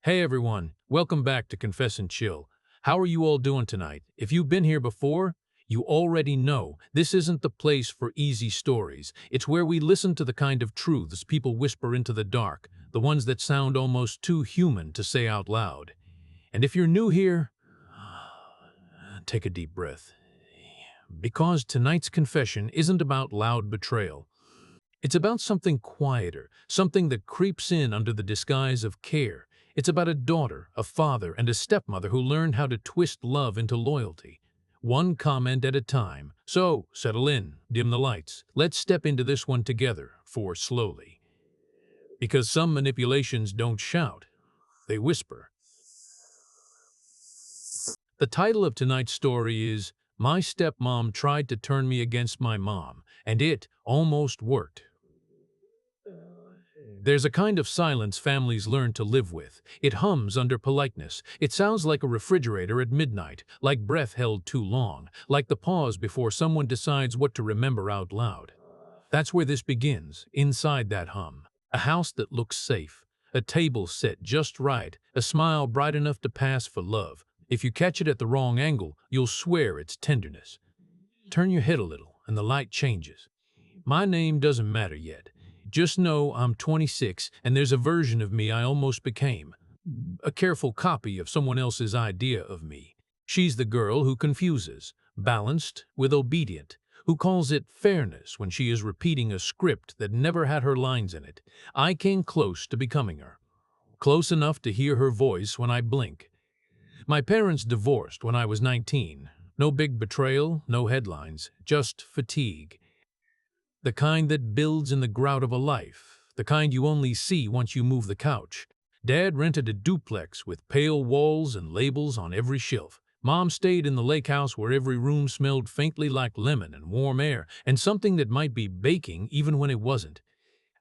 Hey everyone, welcome back to Confess and Chill. How are you all doing tonight? If you've been here before, you already know this isn't the place for easy stories. It's where we listen to the kind of truths people whisper into the dark, the ones that sound almost too human to say out loud. And if you're new here, take a deep breath. Because tonight's confession isn't about loud betrayal. It's about something quieter, something that creeps in under the disguise of care. It's about a daughter, a father, and a stepmother who learned how to twist love into loyalty. One comment at a time. So, settle in, dim the lights. Let's step into this one together, for slowly. Because some manipulations don't shout, they whisper. The title of tonight's story is My Stepmom Tried to Turn Me Against My Mom, and it almost worked. There's a kind of silence families learn to live with. It hums under politeness. It sounds like a refrigerator at midnight, like breath held too long, like the pause before someone decides what to remember out loud. That's where this begins, inside that hum. A house that looks safe, a table set just right, a smile bright enough to pass for love. If you catch it at the wrong angle, you'll swear it's tenderness. Turn your head a little, and the light changes. My name doesn't matter yet. Just know I'm 26, and there's a version of me I almost became. A careful copy of someone else's idea of me. She's the girl who confuses, balanced with obedient, who calls it fairness when she is repeating a script that never had her lines in it. I came close to becoming her. Close enough to hear her voice when I blink. My parents divorced when I was 19. No big betrayal, no headlines, just fatigue. The kind that builds in the grout of a life, the kind you only see once you move the couch. Dad rented a duplex with pale walls and labels on every shelf. Mom stayed in the lake house where every room smelled faintly like lemon and warm air, and something that might be baking even when it wasn't.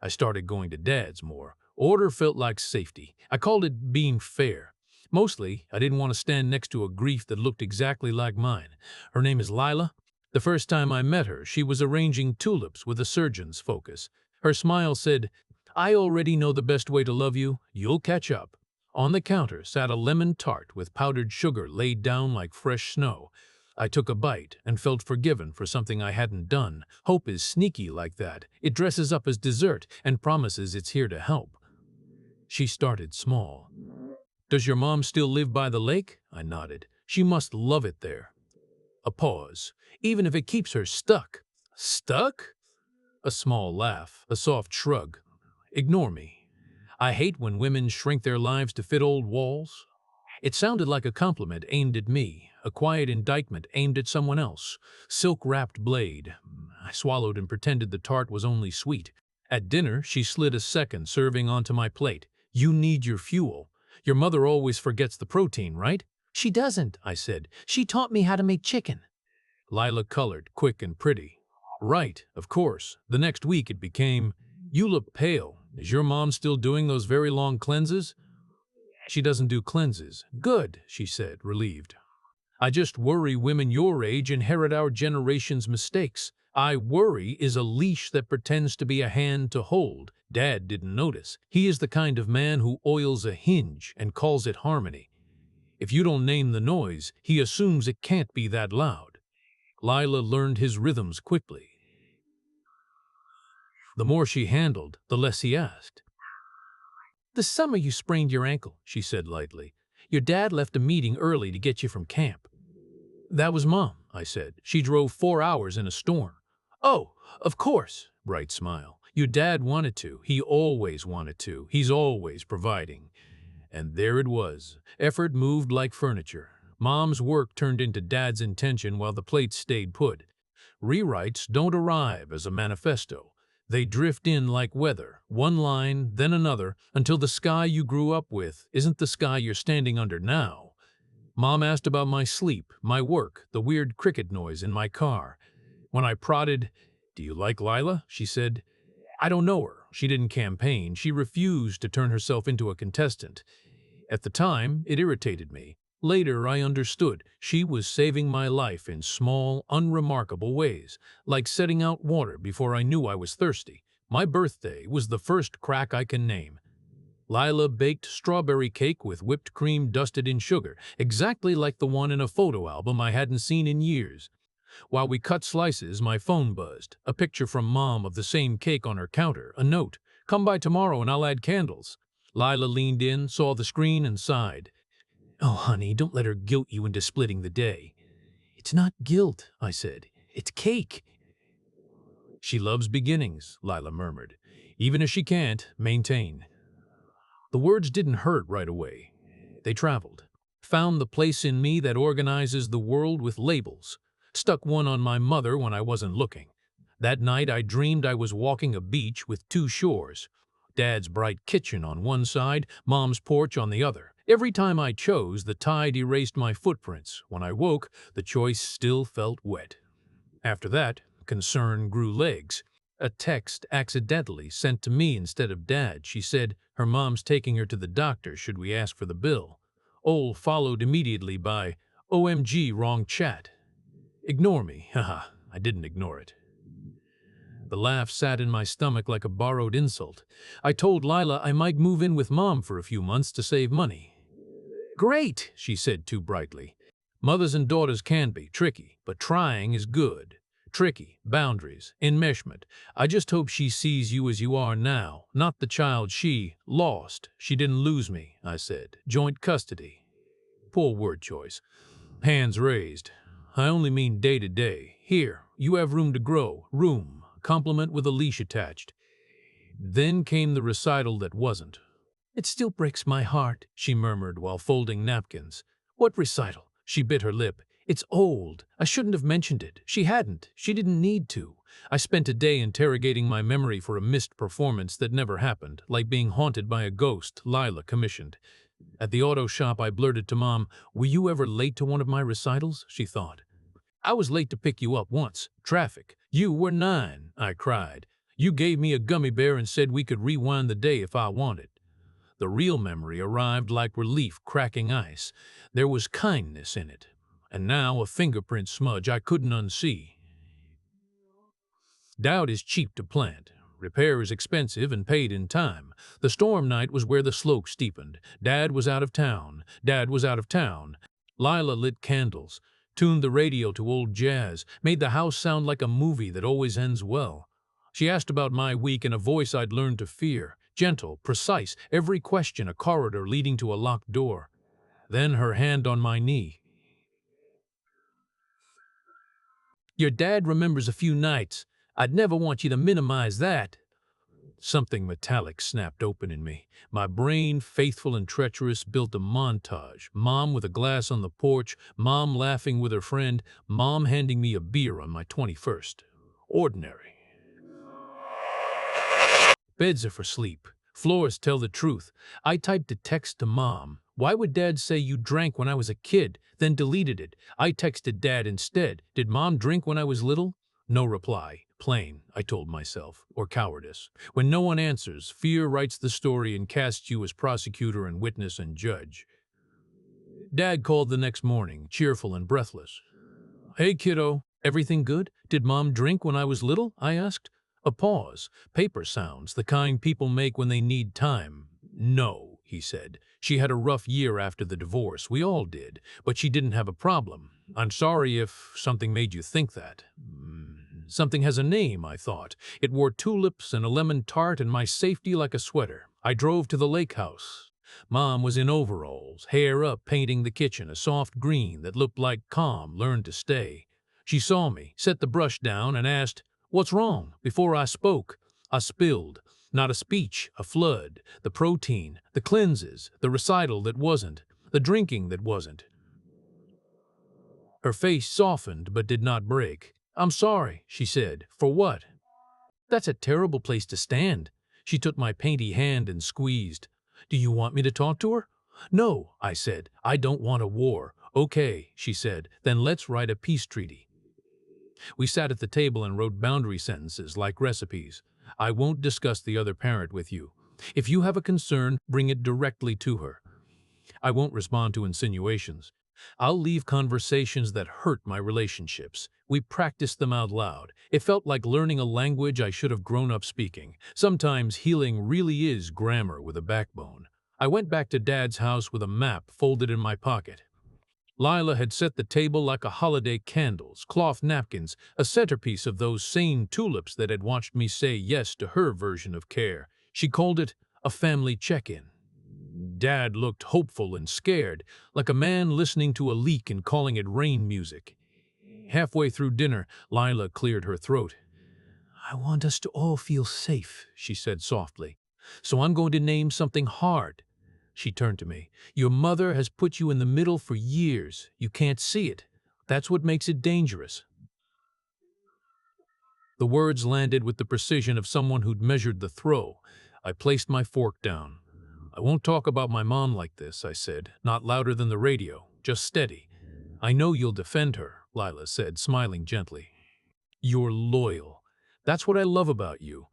I started going to Dad's more. Order felt like safety. I called it being fair. Mostly, I didn't want to stand next to a grief that looked exactly like mine. Her name is Lila. The first time I met her, she was arranging tulips with a surgeon's focus. Her smile said, "I already know the best way to love you. You'll catch up." On the counter sat a lemon tart with powdered sugar laid down like fresh snow. I took a bite and felt forgiven for something I hadn't done. Hope is sneaky like that. It dresses up as dessert and promises it's here to help. She started small. "Does your mom still live by the lake?" I nodded. "She must love it there." A pause. "Even if it keeps her stuck." "Stuck?" A small laugh, a soft shrug. "Ignore me. I hate when women shrink their lives to fit old walls." It sounded like a compliment aimed at me, a quiet indictment aimed at someone else. Silk-wrapped blade. I swallowed and pretended the tart was only sweet. At dinner, she slid a second serving onto my plate. "You need your fuel. Your mother always forgets the protein, right?" "She doesn't," I said. "She taught me how to make chicken." Lila colored, quick and pretty. "Right, of course." The next week it became, "You look pale. Is your mom still doing those very long cleanses?" "She doesn't do cleanses." "Good," she said, relieved. "I just worry women your age inherit our generation's mistakes. I worry is a leash that pretends to be a hand to hold." Dad didn't notice. He is the kind of man who oils a hinge and calls it harmony. If you don't name the noise, he assumes it can't be that loud. Lila learned his rhythms quickly. The more she handled, the less he asked. "The summer you sprained your ankle," she said lightly. "Your dad left a meeting early to get you from camp." "That was Mom," I said. "She drove 4 hours in a storm." "Oh, of course." Bright smile. "Your dad wanted to. He always wanted to. He's always providing." And there it was. Effort moved like furniture. Mom's work turned into Dad's intention while the plates stayed put. Rewrites don't arrive as a manifesto. They drift in like weather, one line, then another, until the sky you grew up with isn't the sky you're standing under now. Mom asked about my sleep, my work, the weird cricket noise in my car. When I prodded, "Do you like Lila?" she said, "I don't know her. She didn't campaign. She refused to turn herself into a contestant." At the time, it irritated me. Later, I understood. She was saving my life in small, unremarkable ways, like setting out water before I knew I was thirsty. My birthday was the first crack I can name. Lila baked strawberry cake with whipped cream dusted in sugar, exactly like the one in a photo album I hadn't seen in years. While we cut slices, my phone buzzed. A picture from Mom of the same cake on her counter, a note. "Come by tomorrow and I'll add candles." Lila leaned in, saw the screen, and sighed. "Oh, honey, don't let her guilt you into splitting the day." "It's not guilt," I said. "It's cake." "She loves beginnings," Lila murmured, "even if she can't maintain." The words didn't hurt right away. They traveled. Found the place in me that organizes the world with labels. Stuck one on my mother when I wasn't looking. That night I dreamed I was walking a beach with two shores. Dad's bright kitchen on one side, Mom's porch on the other. Every time I chose, the tide erased my footprints. When I woke, the choice still felt wet. After that, concern grew legs. A text accidentally sent to me instead of Dad. She said her mom's taking her to the doctor. Should we ask for the bill? Ol followed immediately by, "OMG, wrong chat." "Ignore me." Haha, I didn't ignore it. The laugh sat in my stomach like a borrowed insult. I told Lila I might move in with Mom for a few months to save money. "Great," she said too brightly. "Mothers and daughters can be tricky, but trying is good. Tricky, boundaries, enmeshment. I just hope she sees you as you are now, not the child she lost." "She didn't lose me," I said. "Joint custody." Poor word choice. Hands raised. "I only mean day to day. Here, you have room to grow. Room. Compliment with a leash attached." Then came the recital that wasn't. "It still breaks my heart," she murmured while folding napkins. "What recital?" She bit her lip. "It's old. I shouldn't have mentioned it. She hadn't. She didn't need to." I spent a day interrogating my memory for a missed performance that never happened, like being haunted by a ghost Lila commissioned. At the auto shop, I blurted to Mom, "Were you ever late to one of my recitals?" She thought. "I was late to pick you up once. Traffic." "You were 9, I cried. "You gave me a gummy bear and said we could rewind the day if I wanted." The real memory arrived like relief cracking ice. There was kindness in it. And now a fingerprint smudge I couldn't unsee. Doubt is cheap to plant. Repair is expensive and paid in time. The storm night was where the slope steepened. Dad was out of town. Dad was out of town. Lila lit candles, tuned the radio to old jazz, made the house sound like a movie that always ends well. She asked about my week in a voice I'd learned to fear. Gentle, precise, every question a corridor leading to a locked door. Then her hand on my knee. "Your dad remembers a few nights. I'd never want you to minimize that." Something metallic snapped open in me. My brain, faithful and treacherous, built a montage. Mom with a glass on the porch, Mom laughing with her friend, Mom handing me a beer on my 21st. Ordinary. Beds are for sleep. Floors tell the truth. I typed a text to Mom. "Why would Dad say you drank when I was a kid?" Then deleted it. I texted Dad instead. "Did Mom drink when I was little?" No reply. Plain, I told myself, or cowardice. When no one answers, fear writes the story and casts you as prosecutor and witness and judge. Dad called the next morning, cheerful and breathless. "Hey, kiddo, everything good? Did Mom drink when I was little?" I asked. A pause. Paper sounds, the kind people make when they need time. "No," he said. "She had a rough year after the divorce. We all did. But she didn't have a problem. I'm sorry if something made you think that." Something has a name, I thought. It wore tulips and a lemon tart and my safety like a sweater. I drove to the lake house. Mom was in overalls, hair up, painting the kitchen, a soft green that looked like calm learned to stay. She saw me, set the brush down, and asked, "What's wrong?" Before I spoke, I spilled. Not a speech, a flood. The protein, the cleanses, the recital that wasn't, the drinking that wasn't. Her face softened but did not break. "I'm sorry," she said. "For what?" "That's a terrible place to stand." She took my painty hand and squeezed. "Do you want me to talk to her?" "No," I said. "I don't want a war." "Okay," she said. "Then let's write a peace treaty." We sat at the table and wrote boundary sentences like recipes. "I won't discuss the other parent with you. If you have a concern, bring it directly to her. I won't respond to insinuations. I'll leave conversations that hurt my relationships. We practiced them out loud. It felt like learning a language I should have grown up speaking. Sometimes healing really is grammar with a backbone. I went back to Dad's house with a map folded in my pocket. Lila had set the table like a holiday candles, cloth napkins, a centerpiece of those same tulips that had watched me say yes to her version of care. She called it a family check-in. Dad looked hopeful and scared, like a man listening to a leak and calling it rain music. Halfway through dinner, Lila cleared her throat. "I want us to all feel safe," she said softly. "So I'm going to name something hard." She turned to me. "Your mother has put you in the middle for years. You can't see it. That's what makes it dangerous." The words landed with the precision of someone who'd measured the throw. I placed my fork down. "I won't talk about my mom like this," I said, not louder than the radio, just steady. "I know you'll defend her," Lila said, smiling gently. "You're loyal. That's what I love about you."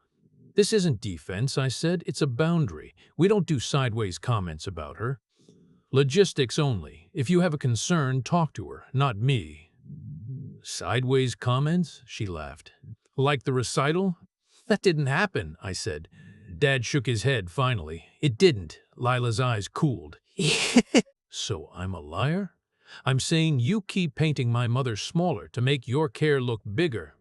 "This isn't defense," I said. "It's a boundary. We don't do sideways comments about her. Logistics only. If you have a concern, talk to her, not me." "Sideways comments?" she laughed. "Like the recital?" "That didn't happen," I said. Dad shook his head finally. "It didn't." Lila's eyes cooled. "So I'm a liar? I'm saying you keep painting my mother smaller to make your care look bigger."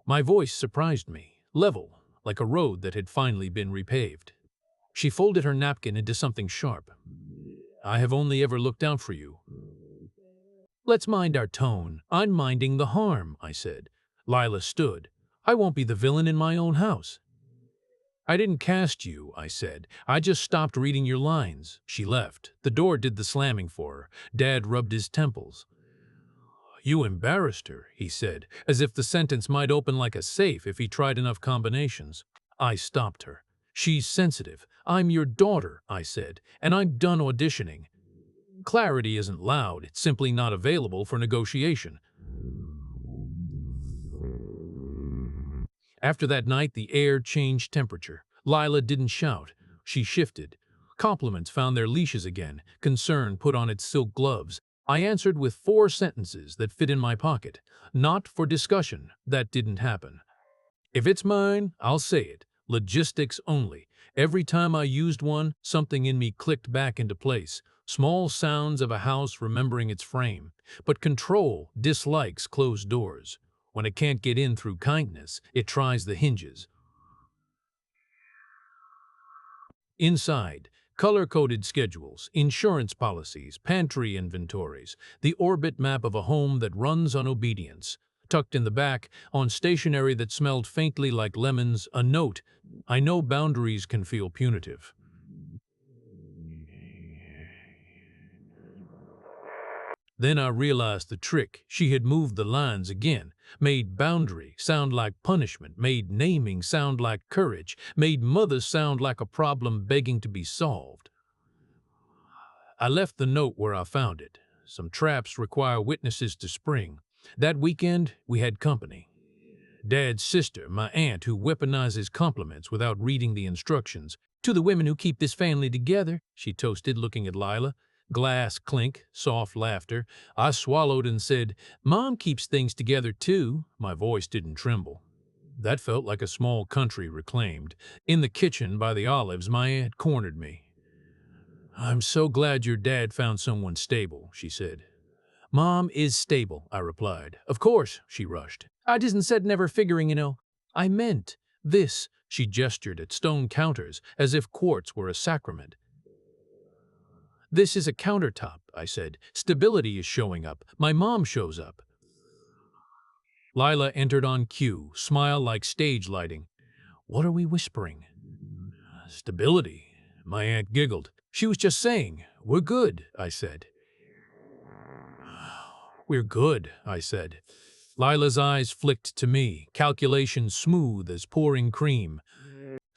My voice surprised me, level, like a road that had finally been repaved. She folded her napkin into something sharp. "I have only ever looked out for you." "Let's mind our tone. I'm minding the harm," I said. Lila stood. "I won't be the villain in my own house." "I didn't cast you," I said. "I just stopped reading your lines." She left. The door did the slamming for her. Dad rubbed his temples. "You embarrassed her," he said, as if the sentence might open like a safe if he tried enough combinations. I stopped her. "She's sensitive. I'm your daughter," I said, "and I'm done auditioning." Clarity isn't loud, it's simply not available for negotiation. After that night, the air changed temperature. Lila didn't shout. She shifted. Compliments found their leashes again. Concern put on its silk gloves. I answered with 4 sentences that fit in my pocket. Not for discussion. That didn't happen. If it's mine, I'll say it. Logistics only. Every time I used one, something in me clicked back into place. Small sounds of a house remembering its frame. But control dislikes closed doors. When it can't get in through kindness, it tries the hinges. Inside, color-coded schedules, insurance policies, pantry inventories, the orbit map of a home that runs on obedience. Tucked in the back, on stationery that smelled faintly like lemons, a note: "I know boundaries can feel punitive." Then I realized the trick. She had moved the lines again, made boundary sound like punishment, made naming sound like courage, made mother sound like a problem begging to be solved. I left the note where I found it. Some traps require witnesses to spring. That weekend, we had company. Dad's sister, my aunt, who weaponizes compliments without reading the instructions. "To the women who keep this family together," she toasted, looking at Lila. Glass clink, soft laughter. I swallowed and said, "Mom keeps things together too." My voice didn't tremble. That felt like a small country reclaimed. In the kitchen by the olives, my aunt cornered me. "I'm so glad your dad found someone stable," she said. "Mom is stable," I replied. "Of course," she rushed. "I didn't said never figuring, you know. I meant this." She gestured at stone counters as if quartz were a sacrament. "This is a countertop," I said. "Stability is showing up. My mom shows up." Lila entered on cue, smile like stage lighting. "What are we whispering?" "Stability." My aunt giggled. "She was just saying, we're good," I said. "We're good," I said. Lila's eyes flicked to me, calculation smooth as pouring cream.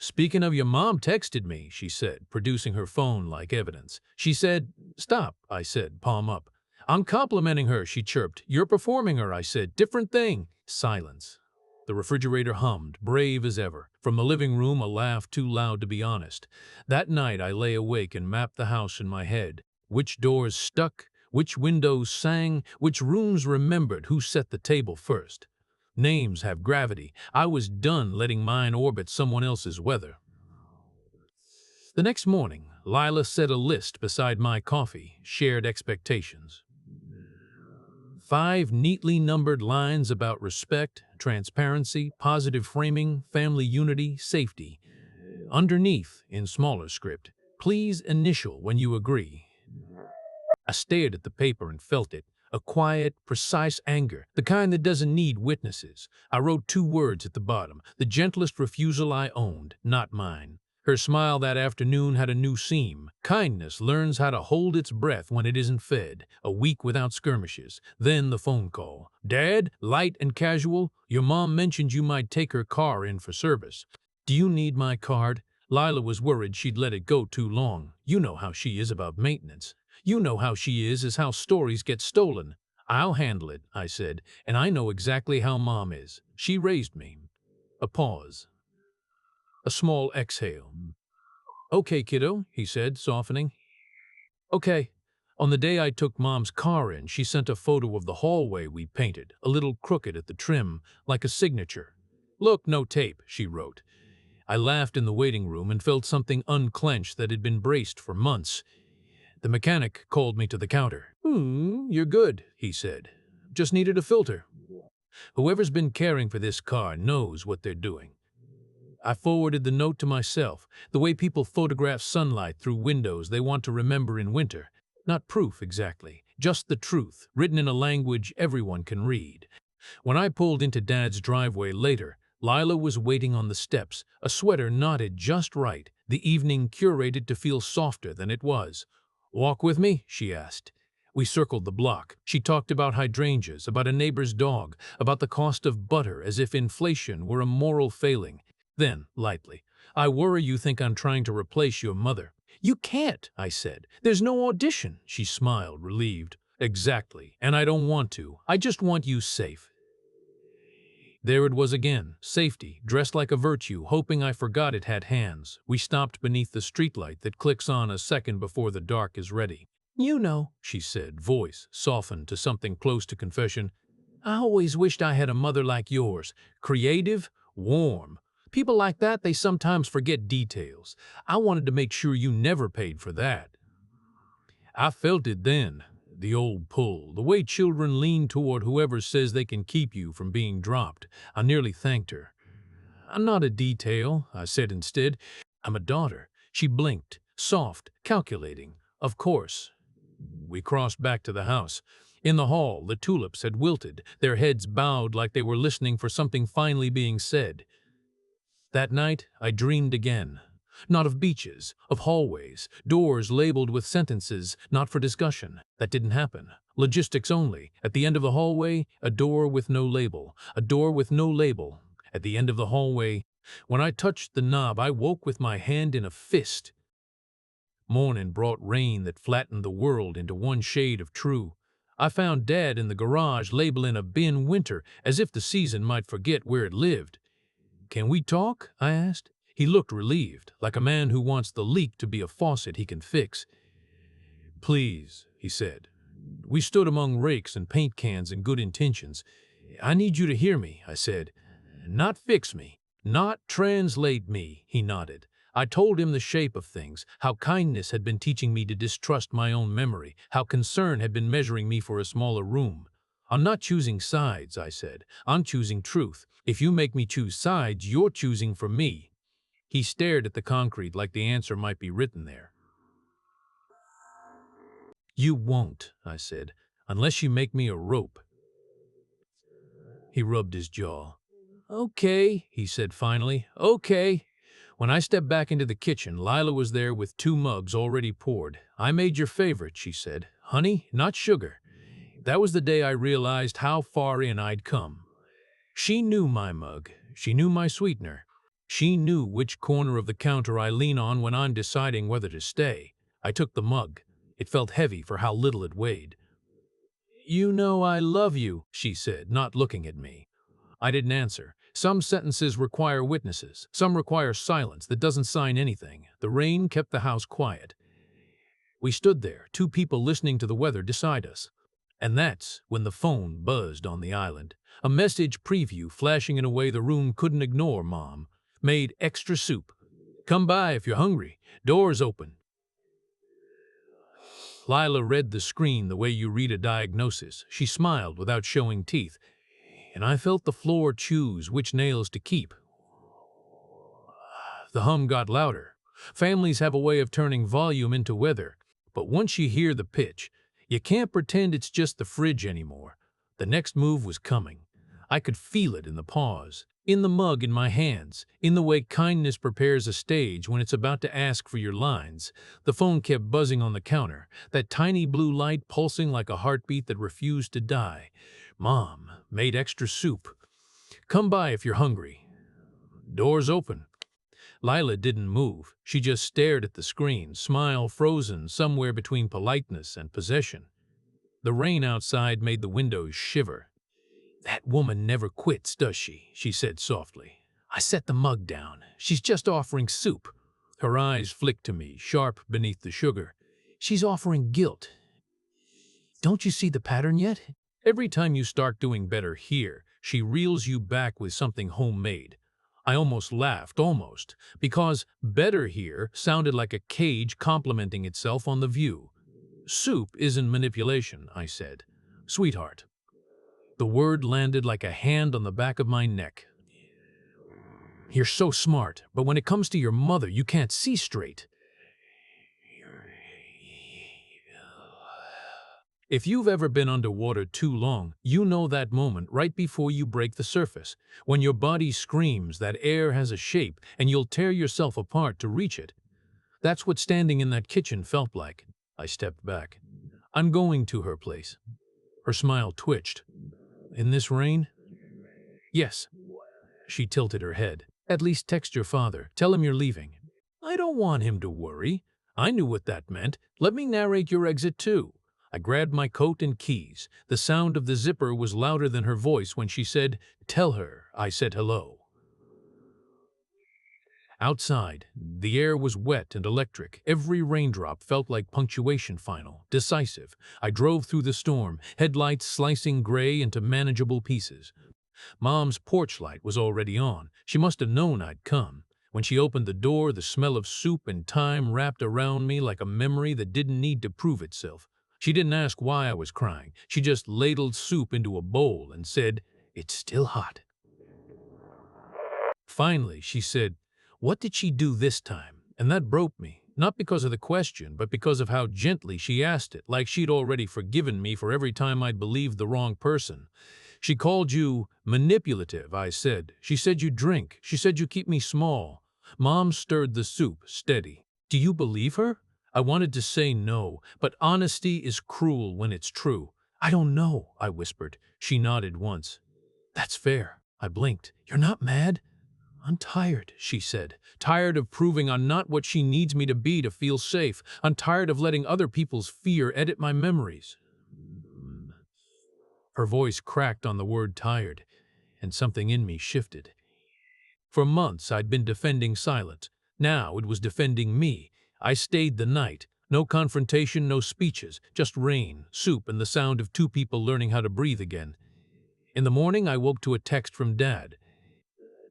"Speaking of, your mom texted me," she said, producing her phone like evidence. "She said—" "Stop," I said, palm up. "I'm complimenting her," she chirped. "You're performing her," I said. "Different thing." Silence. The refrigerator hummed, brave as ever. From the living room, a laugh too loud to be honest. That night I lay awake and mapped the house in my head. Which doors stuck, Which windows sang, which rooms remembered who set the table first. Names have gravity. I was done letting mine orbit someone else's weather. The next morning, Lila set a list beside my coffee, shared expectations. 5 neatly numbered lines about respect, transparency, positive framing, family unity, safety. Underneath, in smaller script, please initial when you agree. I stared at the paper and felt it, a quiet, precise anger, the kind that doesn't need witnesses. I wrote 2 words at the bottom, the gentlest refusal I owned, not mine. Her smile that afternoon had a new seam. Kindness learns how to hold its breath when it isn't fed. A week without skirmishes. Then the phone call. Dad, light and casual, your mom mentioned you might take her car in for service. Do you need my card? Lila was worried she'd let it go too long. You know how she is about maintenance. You know how she is how stories get stolen. I'll handle it, I said, and I know exactly how Mom is. She raised me. A pause. A small exhale. Okay, kiddo, he said, softening. Okay. On the day I took Mom's car in, she sent a photo of the hallway we painted, a little crooked at the trim, like a signature. Look, no tape, she wrote. I laughed in the waiting room and felt something unclench that had been braced for months. The mechanic called me to the counter. You're good, he said. Just needed a filter. Whoever's been caring for this car knows what they're doing. I forwarded the note to myself, the way people photograph sunlight through windows they want to remember in winter. Not proof exactly, just the truth, written in a language everyone can read. When I pulled into Dad's driveway later, Lila was waiting on the steps, a sweater knotted just right, the evening curated to feel softer than it was. Walk with me? She asked. We circled the block. She talked about hydrangeas, about a neighbor's dog, about the cost of butter as if inflation were a moral failing. Then, lightly, I worry you think I'm trying to replace your mother. You can't, I said. There's no audition. She smiled, relieved. Exactly, and I don't want to. I just want you safe. There it was again, safety, dressed like a virtue, hoping I forgot it had hands. We stopped beneath the streetlight that clicks on a second before the dark is ready. You know, she said, voice softened to something close to confession. I always wished I had a mother like yours, creative, warm. People like that, they sometimes forget details. I wanted to make sure you never paid for that. I felt it then, the old pull, the way children lean toward whoever says they can keep you from being dropped. I nearly thanked her. I'm not a detail, I said instead. I'm a daughter. She blinked, soft, calculating. Of course. We crossed back to the house. In the hall, the tulips had wilted, their heads bowed like they were listening for something finally being said. That night, I dreamed again. Not of beaches, of hallways, doors labeled with sentences, not for discussion. That didn't happen. Logistics only. At the end of the hallway, a door with no label. A door with no label. At the end of the hallway, when I touched the knob, I woke with my hand in a fist. Morning brought rain that flattened the world into one shade of true. I found Dad in the garage labeling a bin winter, as if the season might forget where it lived. Can we talk? I asked. He looked relieved, like a man who wants the leak to be a faucet he can fix. Please, he said. We stood among rakes and paint cans and good intentions. I need you to hear me, I said. Not fix me, not translate me, he nodded. I told him the shape of things, how kindness had been teaching me to distrust my own memory, how concern had been measuring me for a smaller room. I'm not choosing sides, I said. I'm choosing truth. If you make me choose sides, you're choosing for me. He stared at the concrete like the answer might be written there. You won't, I said, unless you make me a rope. He rubbed his jaw. Okay, he said finally. Okay. When I stepped back into the kitchen, Lila was there with 2 mugs already poured. I made your favorite, she said. Honey, not sugar. That was the day I realized how far in I'd come. She knew my mug. She knew my sweetener. She knew which corner of the counter I lean on when I'm deciding whether to stay. I took the mug. It felt heavy for how little it weighed. You know I love you, she said, not looking at me. I didn't answer. Some sentences require witnesses. Some require silence that doesn't sign anything. The rain kept the house quiet. We stood there, two people listening to the weather beside us. And that's when the phone buzzed on the island. A message preview flashing in a way the room couldn't ignore. Mom made extra soup. Come by if you're hungry. Doors open. Lila read the screen the way you read a diagnosis. She smiled without showing teeth, and I felt the floor choose which nails to keep. The hum got louder. Families have a way of turning volume into weather, but once you hear the pitch, you can't pretend it's just the fridge anymore. The next move was coming. I could feel it in the pause, in the mug in my hands, in the way kindness prepares a stage when it's about to ask for your lines. The phone kept buzzing on the counter, that tiny blue light pulsing like a heartbeat that refused to die. Mom made extra soup. Come by if you're hungry. Doors open. Lila didn't move. She just stared at the screen, smile frozen somewhere between politeness and possession. The rain outside made the windows shiver. "That woman never quits, does she?" she said softly. I set the mug down. "She's just offering soup." Her eyes flicked to me, sharp beneath the sugar. "She's offering guilt. Don't you see the pattern yet? Every time you start doing better here, she reels you back with something homemade." I almost laughed, because better here sounded like a cage complimenting itself on the view. "Soup isn't manipulation," I said. "Sweetheart." The word landed like a hand on the back of my neck. "You're so smart, but when it comes to your mother, you can't see straight." If you've ever been underwater too long, you know that moment right before you break the surface, when your body screams that air has a shape and you'll tear yourself apart to reach it. That's what standing in that kitchen felt like. I stepped back. "I'm going to her place." Her smile twitched. "In this rain?" "Yes." She tilted her head. "At least text your father. Tell him you're leaving." "I don't want him to worry." I knew what that meant. "Let me narrate your exit too." I grabbed my coat and keys. The sound of the zipper was louder than her voice when she said, "Tell her I said hello." Outside, the air was wet and electric. Every raindrop felt like punctuation final, decisive. I drove through the storm, headlights slicing gray into manageable pieces. Mom's porch light was already on. She must have known I'd come. When she opened the door, the smell of soup and thyme wrapped around me like a memory that didn't need to prove itself. She didn't ask why I was crying. She just ladled soup into a bowl and said, "It's still hot." Finally, she said, "What did she do this time?" And that broke me, not because of the question, but because of how gently she asked it, like she'd already forgiven me for every time I'd believed the wrong person. "She called you manipulative," I said. "She said you drink. She said you keep me small." Mom stirred the soup, steady. "Do you believe her?" I wanted to say no, but honesty is cruel when it's true. "I don't know," I whispered. She nodded once. "That's fair." I blinked. "You're not mad?" "I'm tired," she said. "Tired of proving I'm not what she needs me to be to feel safe. I'm tired of letting other people's fear edit my memories." Her voice cracked on the word tired, and something in me shifted. For months I'd been defending silence. Now it was defending me. I stayed the night. No confrontation, no speeches, just rain, soup, and the sound of two people learning how to breathe again. In the morning I woke to a text from Dad.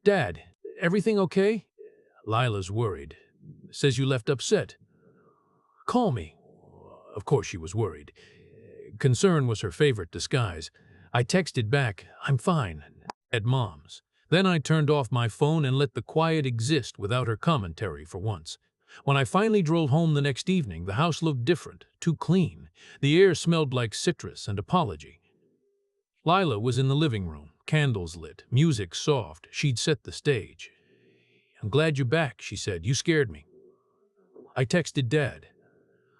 "Dad, everything okay?" "Lila's worried. Says you left upset." "Call me." Of course she was worried. Concern was her favorite disguise. I texted back, "I'm fine," at Mom's. Then I turned off my phone and let the quiet exist without her commentary for once. When I finally drove home the next evening, the house looked different, too clean. The air smelled like citrus and apology. Lila was in the living room, candles lit, music soft. She'd set the stage. "I'm glad you're back," she said. "You scared me." I texted Dad.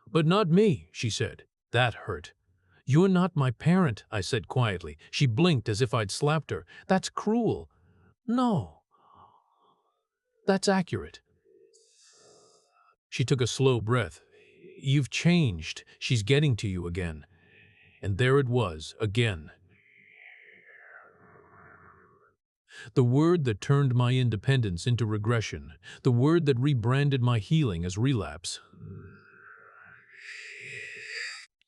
"But not me," she said. That hurt. "You're not my parent," I said quietly. She blinked as if I'd slapped her. "That's cruel." "No, that's accurate." She took a slow breath. "You've changed. She's getting to you again." And there it was, again. The word that turned my independence into regression. The word that rebranded my healing as relapse.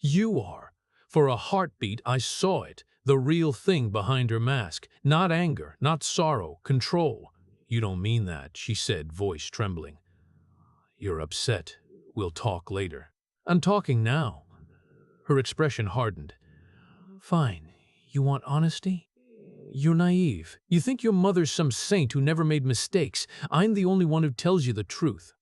You are. For a heartbeat, I saw it, the real thing behind her mask. Not anger, not sorrow, control. You don't mean that, she said, voice trembling. You're upset. We'll talk later. I'm talking now. Her expression hardened. Fine. You want honesty? You're naive. You think your mother's some saint who never made mistakes. I'm the only one who tells you the truth.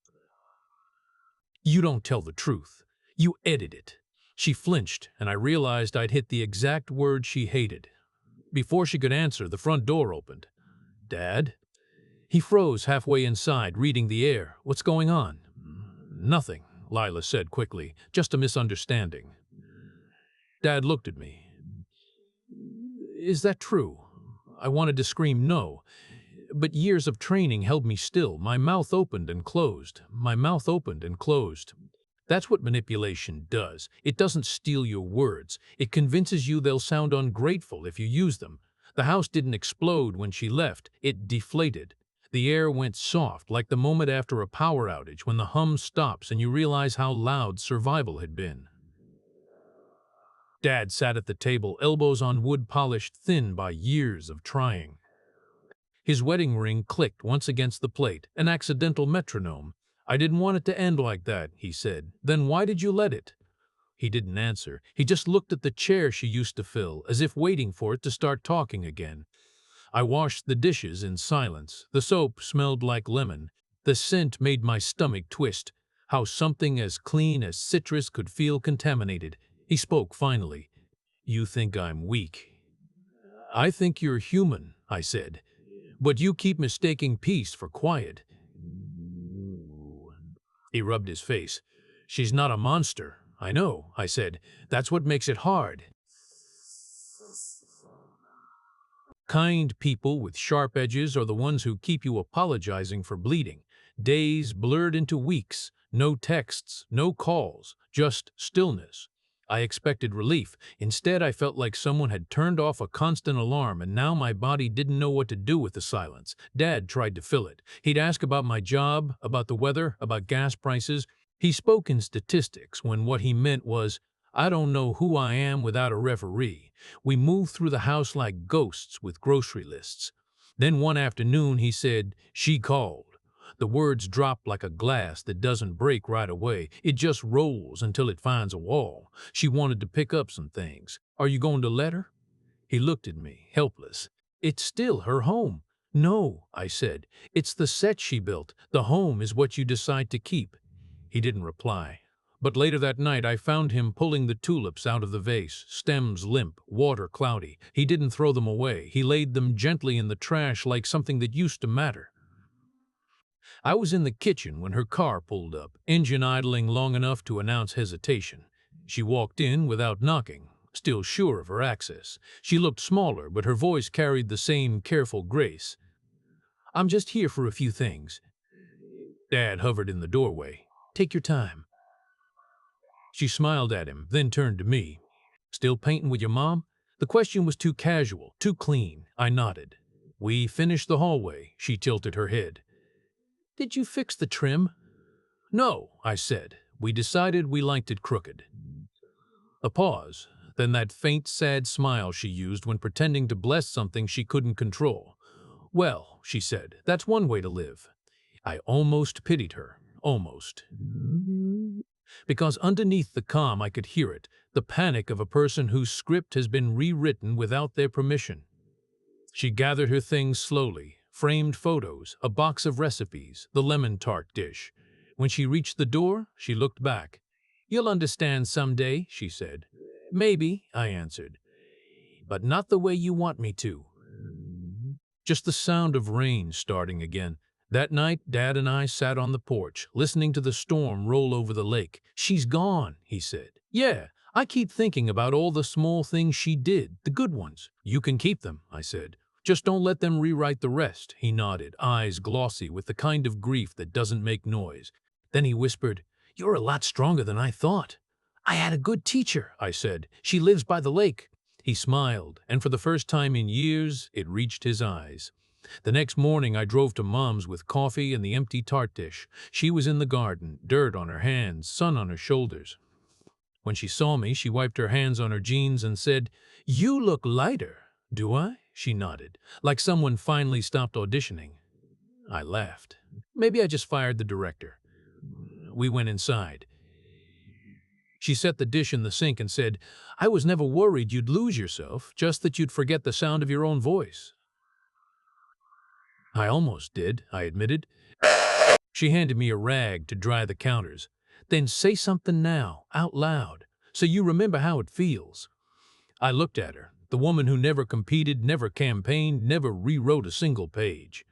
You don't tell the truth. You edit it. She flinched, and I realized I'd hit the exact word she hated. Before she could answer, the front door opened. Dad? He froze halfway inside, reading the air. What's going on? Nothing, Lila said quickly. Just a misunderstanding. Dad looked at me. Is that true? I wanted to scream no, but years of training held me still. My mouth opened and closed. My mouth opened and closed. That's what manipulation does. It doesn't steal your words. It convinces you they'll sound ungrateful if you use them. The house didn't explode when she left. It deflated. The air went soft, like the moment after a power outage when the hum stops and you realize how loud survival had been. Dad sat at the table, elbows on wood polished thin by years of trying. His wedding ring clicked once against the plate, an accidental metronome. I didn't want it to end like that, he said. Then why did you let it? He didn't answer. He just looked at the chair she used to fill, as if waiting for it to start talking again. I washed the dishes in silence. The soap smelled like lemon. The scent made my stomach twist. How something as clean as citrus could feel contaminated. He spoke finally. You think I'm weak. I think you're human, I said. But you keep mistaking peace for quiet. He rubbed his face. She's not a monster. I know, I said. That's what makes it hard. Kind people with sharp edges are the ones who keep you apologizing for bleeding. Days blurred into weeks. No texts, no calls, just stillness. I expected relief. Instead, I felt like someone had turned off a constant alarm, and now my body didn't know what to do with the silence. Dad tried to fill it. He'd ask about my job, about the weather, about gas prices. He spoke in statistics when what he meant was, I don't know who I am without a referee. We moved through the house like ghosts with grocery lists. Then one afternoon he said, she called. The words drop like a glass that doesn't break right away. It just rolls until it finds a wall. She wanted to pick up some things. Are you going to let her? He looked at me, helpless. It's still her home. No, I said. It's the set she built. The home is what you decide to keep. He didn't reply. But later that night I found him pulling the tulips out of the vase, stems limp, water cloudy. He didn't throw them away. He laid them gently in the trash like something that used to matter. I was in the kitchen when her car pulled up, engine idling long enough to announce hesitation. She walked in without knocking, still sure of her access. She looked smaller, but her voice carried the same careful grace. I'm just here for a few things. Dad hovered in the doorway. Take your time. She smiled at him, then turned to me. Still painting with your mom? The question was too casual, too clean. I nodded. We finished the hallway. She tilted her head. Did you fix the trim? No, I said. We decided we liked it crooked. A pause, then that faint, sad smile she used when pretending to bless something she couldn't control. Well, she said, that's one way to live. I almost pitied her. Almost. Because underneath the calm I could hear it, the panic of a person whose script has been rewritten without their permission. She gathered her things slowly, framed photos, a box of recipes, the lemon tart dish. When she reached the door, she looked back. You'll understand someday, she said. Maybe, I answered. But not the way you want me to. Just the sound of rain starting again. That night, Dad and I sat on the porch, listening to the storm roll over the lake. She's gone, he said. Yeah, I keep thinking about all the small things she did, the good ones. You can keep them, I said. Just don't let them rewrite the rest, he nodded, eyes glossy with the kind of grief that doesn't make noise. Then he whispered, You're a lot stronger than I thought. I had a good teacher, I said. She lives by the lake. He smiled, and for the first time in years, it reached his eyes. The next morning I drove to Mom's with coffee and the empty tart dish. She was in the garden, dirt on her hands, sun on her shoulders. When she saw me, she wiped her hands on her jeans and said, "You look lighter." "Do I?" She nodded, like someone finally stopped auditioning. I laughed. Maybe I just fired the director. We went inside. She set the dish in the sink and said, "I was never worried you'd lose yourself, just that you'd forget the sound of your own voice." "I almost did," I admitted. She handed me a rag to dry the counters. "Then say something now, out loud, so you remember how it feels." I looked at her, the woman who never competed, never campaigned, never rewrote a single page.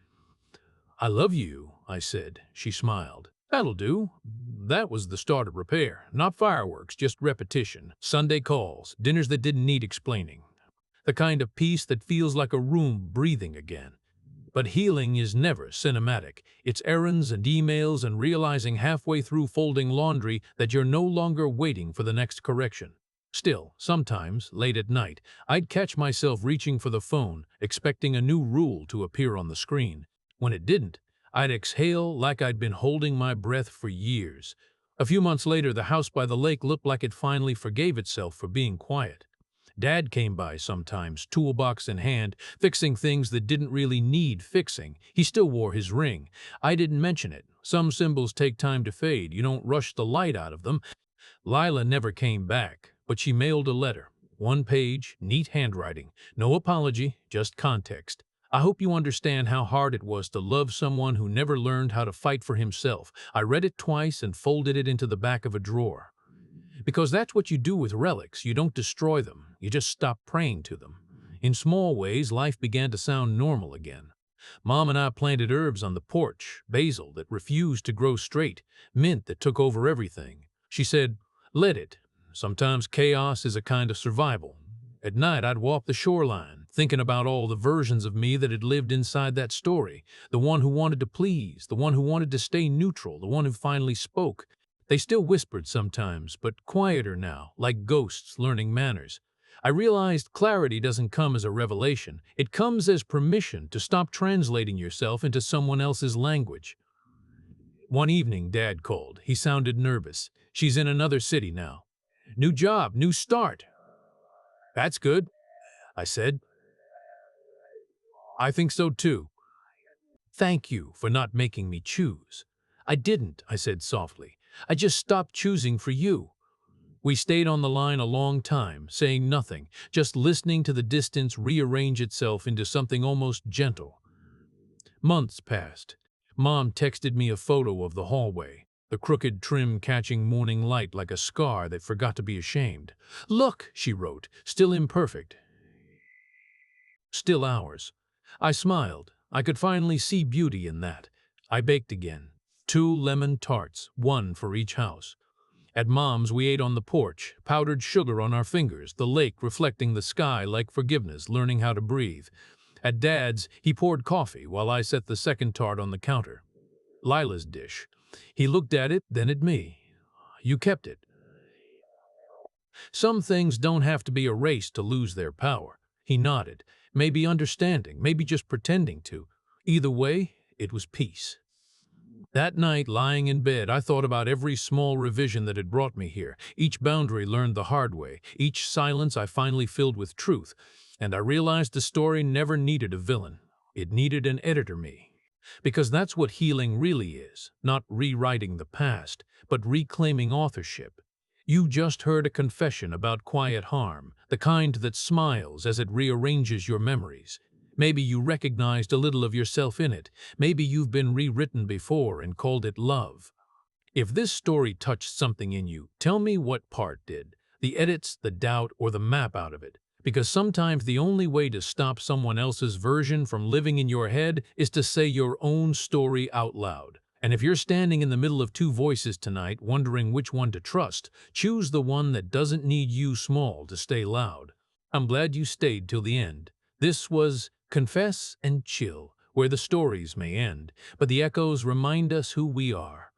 "I love you," I said. She smiled. "That'll do." That was the start of repair. Not fireworks, just repetition. Sunday calls, dinners that didn't need explaining. The kind of peace that feels like a room breathing again. But healing is never cinematic. It's errands and emails and realizing halfway through folding laundry that you're no longer waiting for the next correction. Still, sometimes, late at night, I'd catch myself reaching for the phone, expecting a new rule to appear on the screen. When it didn't, I'd exhale like I'd been holding my breath for years. A few months later, the house by the lake looked like it finally forgave itself for being quiet. Dad came by sometimes, toolbox in hand, fixing things that didn't really need fixing. He still wore his ring. I didn't mention it. Some symbols take time to fade. You don't rush the light out of them. Lila never came back, but she mailed a letter. One page, neat handwriting. No apology, just context. "I hope you understand how hard it was to love someone who never learned how to fight for himself." I read it twice and folded it into the back of a drawer. Because that's what you do with relics. You don't destroy them. You just stop praying to them. In small ways, life began to sound normal again. Mom and I planted herbs on the porch, basil that refused to grow straight, mint that took over everything. She said, "Let it. Sometimes chaos is a kind of survival." At night, I'd walk the shoreline, thinking about all the versions of me that had lived inside that story. The one who wanted to please, the one who wanted to stay neutral, the one who finally spoke. They still whispered sometimes, but quieter now, like ghosts learning manners. I realized clarity doesn't come as a revelation. It comes as permission to stop translating yourself into someone else's language. One evening, Dad called. He sounded nervous. "She's in another city now. New job, new start." "That's good," I said. "I think so too. Thank you for not making me choose." "I didn't," I said softly. "I just stopped choosing for you." We stayed on the line a long time, saying nothing, just listening to the distance rearrange itself into something almost gentle. Months passed. Mom texted me a photo of the hallway, the crooked trim catching morning light like a scar that forgot to be ashamed. "Look," she wrote, "still imperfect. Still ours." I smiled. I could finally see beauty in that. I baked again. 2 lemon tarts, one for each house. At Mom's, we ate on the porch, powdered sugar on our fingers, the lake reflecting the sky like forgiveness, learning how to breathe. At Dad's, he poured coffee while I set the second tart on the counter. Lila's dish. He looked at it, then at me. "You kept it." Some things don't have to be erased to lose their power. He nodded. Maybe understanding, maybe just pretending to. Either way, it was peace. That night, lying in bed, I thought about every small revision that had brought me here. Each boundary learned the hard way. Each silence I finally filled with truth. And I realized the story never needed a villain. It needed an editor me. Because that's what healing really is. Not rewriting the past, but reclaiming authorship. You just heard a confession about quiet harm, the kind that smiles as it rearranges your memories. Maybe you recognized a little of yourself in it. Maybe you've been rewritten before and called it love. If this story touched something in you, tell me what part did. The edits, the doubt, or the map out of it. Because sometimes the only way to stop someone else's version from living in your head is to say your own story out loud. And if you're standing in the middle of 2 voices tonight, wondering which one to trust, choose the one that doesn't need you small to stay loud. I'm glad you stayed till the end. This was Confess and Chill, where the stories may end, but the echoes remind us who we are.